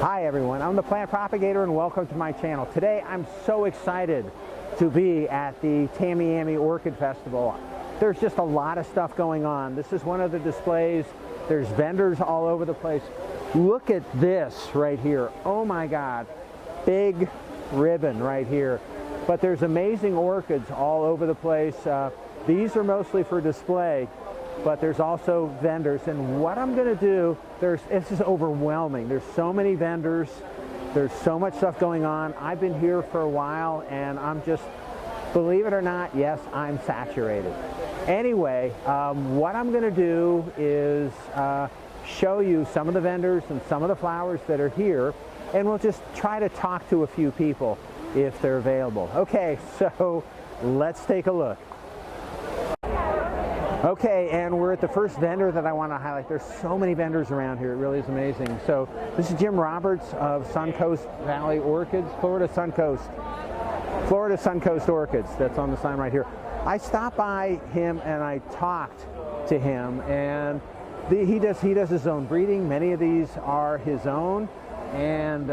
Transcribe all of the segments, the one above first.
Hi everyone, I'm the plant propagator and welcome to my channel. Today I'm so excited to be at the Tamiami Orchid Festival. There's just a lot of stuff going on. This is one of the displays. There's vendors all over the place. Look at this right here. Oh my God, big ribbon right here. But there's amazing orchids all over the place. These are mostly for display, but there's also vendors. And what I'm going to do, it's just overwhelming. There's so many vendors. There's so much stuff going on. I've been here for a while and I'm just, believe it or not, yes, I'm saturated. Anyway, what I'm going to do is show you some of the vendors and some of the flowers that are here, and we'll just try to talk to a few people if they're available. Okay, so let's take a look. Okay, and we're at the first vendor that I want to highlight. There's so many vendors around here. It really is amazing. So this is Jim Roberts of Suncoast Valley Orchids, Florida Suncoast Orchids. That's on the sign right here. I stopped by him and I talked to him, and he does his own breeding. Many of these are his own, and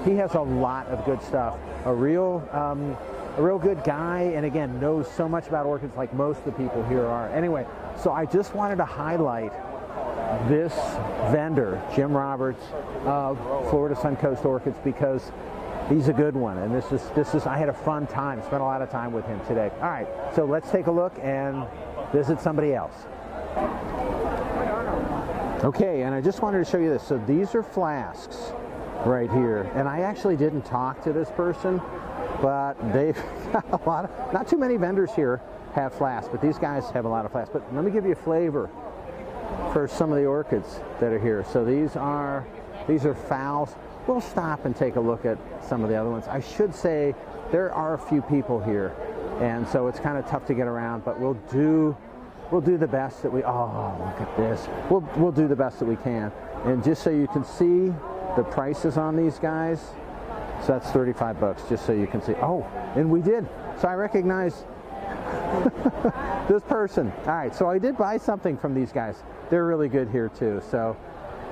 he has a lot of good stuff. A real good guy, and again, knows so much about orchids like most of the people here are. Anyway, so I just wanted to highlight this vendor, Jim Roberts of Florida Suncoast Orchids, because he's a good one. And this is I had a fun time, spent a lot of time with him today. All right, so let's take a look and visit somebody else. Okay, and I just wanted to show you this. So these are flasks right here, and I actually didn't talk to this person, but they've got a lot of, not too many vendors here have flasks, but these guys have a lot of flasks. But let me give you a flavor for some of the orchids that are here. So these are phals. We'll stop and take a look at some of the other ones. I should say there are a few people here, and so it's kind of tough to get around, but we'll do the best that we, oh, look at this. We'll do the best that we can. And just so you can see the prices on these guys, so that's 35 bucks, just so you can see. Oh, and we did. So I recognize this person. All right, so I did buy something from these guys. They're really good here too. So,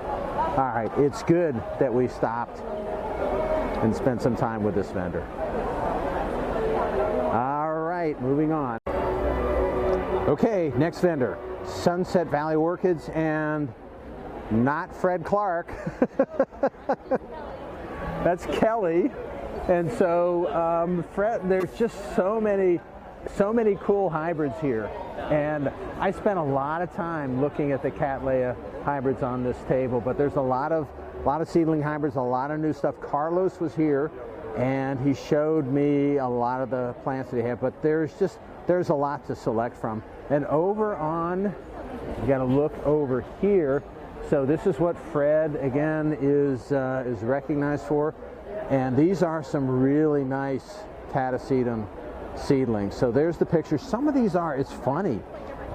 all right, it's good that we stopped and spent some time with this vendor. All right, moving on. Okay, next vendor, Sunset Valley Orchids, and not Fred Clark. That's Kelly. And so Fred, there's just so many cool hybrids here, and I spent a lot of time looking at the Cattleya hybrids on this table. But there's a lot of seedling hybrids, a lot of new stuff. Carlos was here and he showed me a lot of the plants that he had, but there's a lot to select from. And over on, you got to look over here. So this is what Fred again is recognized for, and these are some really nice catasetum seedlings. So there's the picture. Some of these are, it's funny,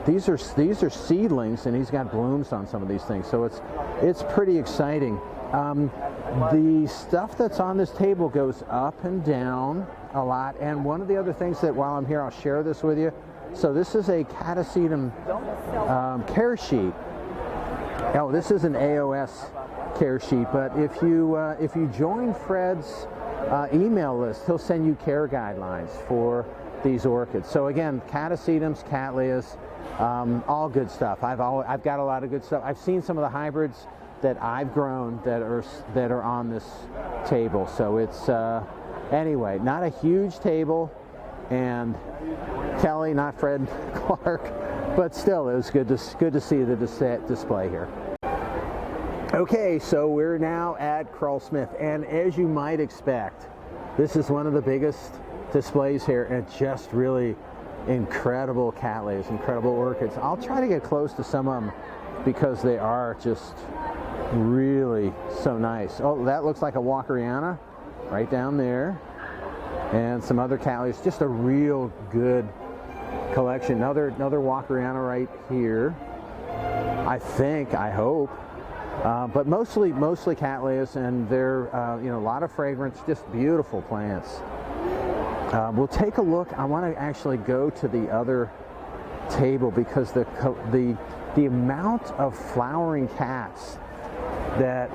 these are seedlings, and he's got blooms on some of these things. So it's pretty exciting. The stuff that's on this table goes up and down a lot. And one of the other things that, while I'm here, I'll share this with you. So this is a catasetum care sheet. Oh, this is an AOS care sheet, but if you join Fred's email list, he'll send you care guidelines for these orchids. So again, catasetums, cattleyas, all good stuff. I've got a lot of good stuff. I've seen some of the hybrids that I've grown that are on this table. So it's anyway, not a huge table, and Kelly, not Fred Clark, but still, it was good to see the display here. Okay, so we're now at Carl Smith, and as you might expect, this is one of the biggest displays here, and just really incredible cattleyas, incredible orchids. I'll try to get close to some of them because they are just really so nice. Oh, that looks like a Walkeriana right down there, and some other cattleyas. Just a real good collection. Another Walkeriana right here, I hope, but mostly cattleyas, and they're a lot of fragrance, just beautiful plants. We'll take a look. I want to actually go to the other table because the amount of flowering cats that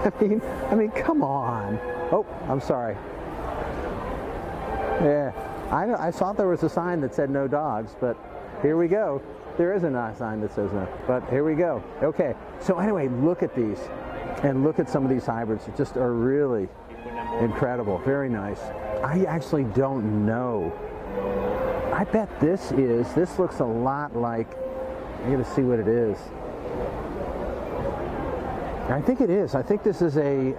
I mean, come on. Oh, I'm sorry. Yeah, I thought there was a sign that said no dogs, but here we go. There isn't a sign that says no, but here we go. Okay, so anyway, look at these, and look at some of these hybrids. They just are really incredible. Very nice. I actually don't know. I bet this looks a lot like, I gotta see what it is. I think it is. I think this is a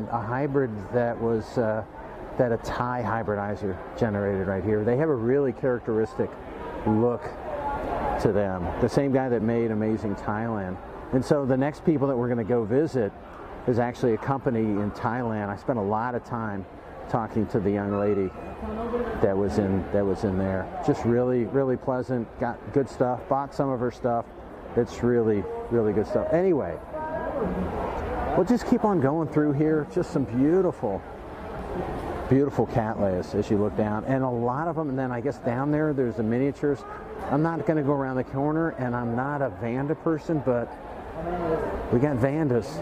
hybrid that was that a Thai hybridizer generated right here. They have a really characteristic look to them. The same guy that made Amazing Thailand. And so the next people that we're going to go visit is actually a company in Thailand. I spent a lot of time talking to the young lady that was in there. Just really, really pleasant. Got good stuff. Bought some of her stuff. It's really, really good stuff. Anyway, we'll just keep on going through here. Just some beautiful, beautiful cattleyas as you look down, and a lot of them. And then I guess down there, there's the miniatures. I'm not going to go around the corner, and I'm not a Vanda person, but we got Vandas.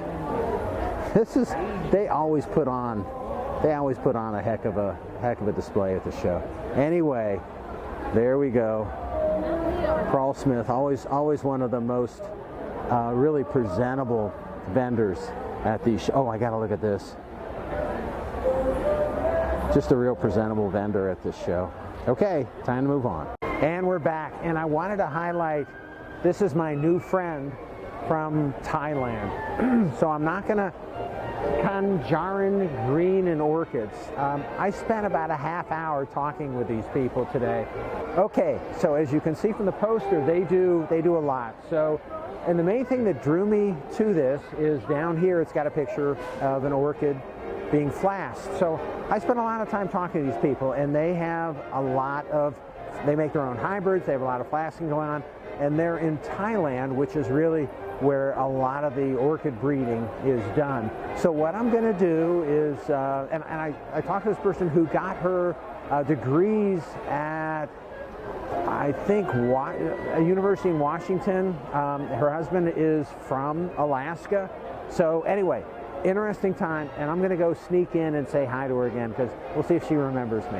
They always put on a heck of a display at the show. Anyway, there we go. Carl Smith, always one of the most really presentable vendors at these. Oh, I gotta look at this. Just a real presentable vendor at this show. Okay, time to move on. And we're back, and I wanted to highlight, this is my new friend from Thailand. So I'm not gonna Kajaran Greens and Orchids. I spent about a half hour talking with these people today. Okay, so as you can see from the poster, they do a lot. So, and the main thing that drew me to this is down here, it's got a picture of an orchid being flasked. So I spent a lot of time talking to these people, and they have they make their own hybrids, they have a lot of flasking going on, and they're in Thailand, which is really where a lot of the orchid breeding is done. So what I'm going to do is, and I talked to this person who got her degrees at, I think, a university in Washington. Her husband is from Alaska. So anyway, interesting time, and I'm going to go sneak in and say hi to her again, because we'll see if she remembers me.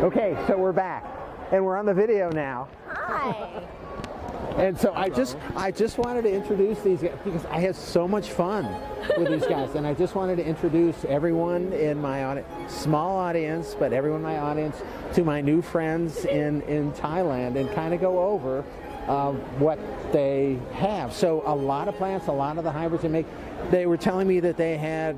Okay, so we're back, and we're on the video now. Hi. And so I just wanted to introduce these guys because I had so much fun with these guys, and I just wanted to introduce everyone in my audience, small audience, but everyone in my audience, to my new friends in Thailand, and kind of go over what they have. So a lot of plants, a lot of the hybrids they make. They were telling me that they had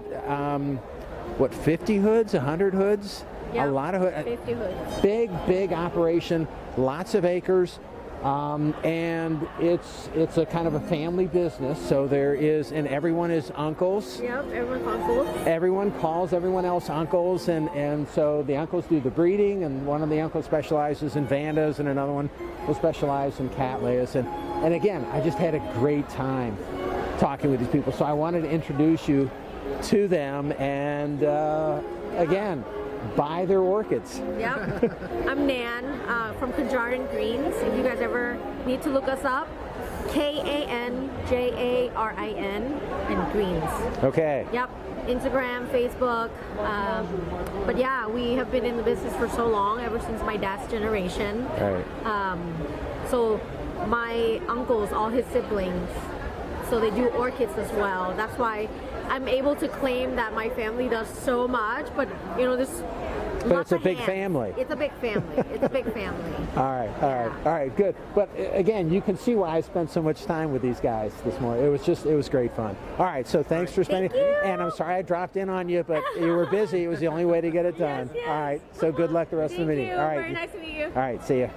50 hoods, 100 hoods. Yep, a lot of 50 hoods. Big operation, lots of acres, and it's a kind of a family business. So there is, and everyone is uncles. Yep, everyone's uncles. Everyone calls everyone else uncles, and so the uncles do the breeding, and one of the uncles specializes in Vandas, and another one will specialize in cattleyas. And again, I just had a great time talking with these people. So I wanted to introduce you to them, and again, buy their orchids. Yep. I'm Nan from Kajaran Greens. If you guys ever need to look us up, Kanjarin and Greens. Okay. Yep. Instagram, Facebook. But yeah, we have been in the business for so long, ever since my dad's generation. Right. So my uncles, all his siblings, so they do orchids as well. That's why I'm able to claim that my family does so much, but you know, this. But it's a big family. It's a big family. It's a big family. All right, good. But again, you can see why I spent so much time with these guys this morning. It was great fun. All right, so thanks for spending. Thank you. And I'm sorry I dropped in on you, but you were busy. It was the only way to get it done. Yes. All right, so good luck the rest of the meeting. You. All right. Very nice to meet you. All right, see ya.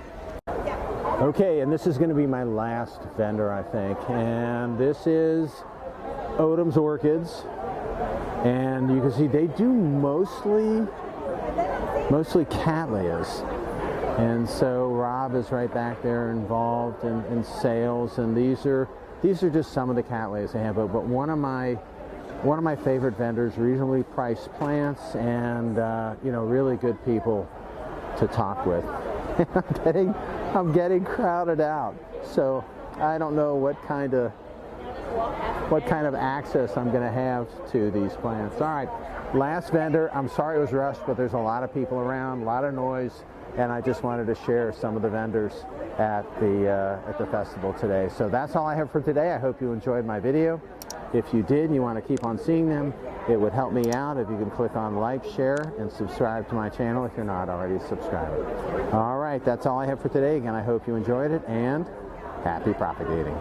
Okay, and this is going to be my last vendor, I think. And this is ODM Orchids. And you can see they do mostly cattleyas. And so Rob is right back there involved in sales, and these are just some of the cattleyas they have. But one of my favorite vendors, reasonably priced plants, and really good people to talk with. I'm getting crowded out, so I don't know what kind of what kind of access I'm going to have to these plants. All right, last vendor. I'm sorry it was rushed, but there's a lot of people around, a lot of noise, and I just wanted to share some of the vendors at the festival today. So that's all I have for today. I hope you enjoyed my video. If you did and you want to keep on seeing them, it would help me out if you can click on like, share, and subscribe to my channel if you're not already subscribed. All right, that's all I have for today. Again, I hope you enjoyed it, and happy propagating.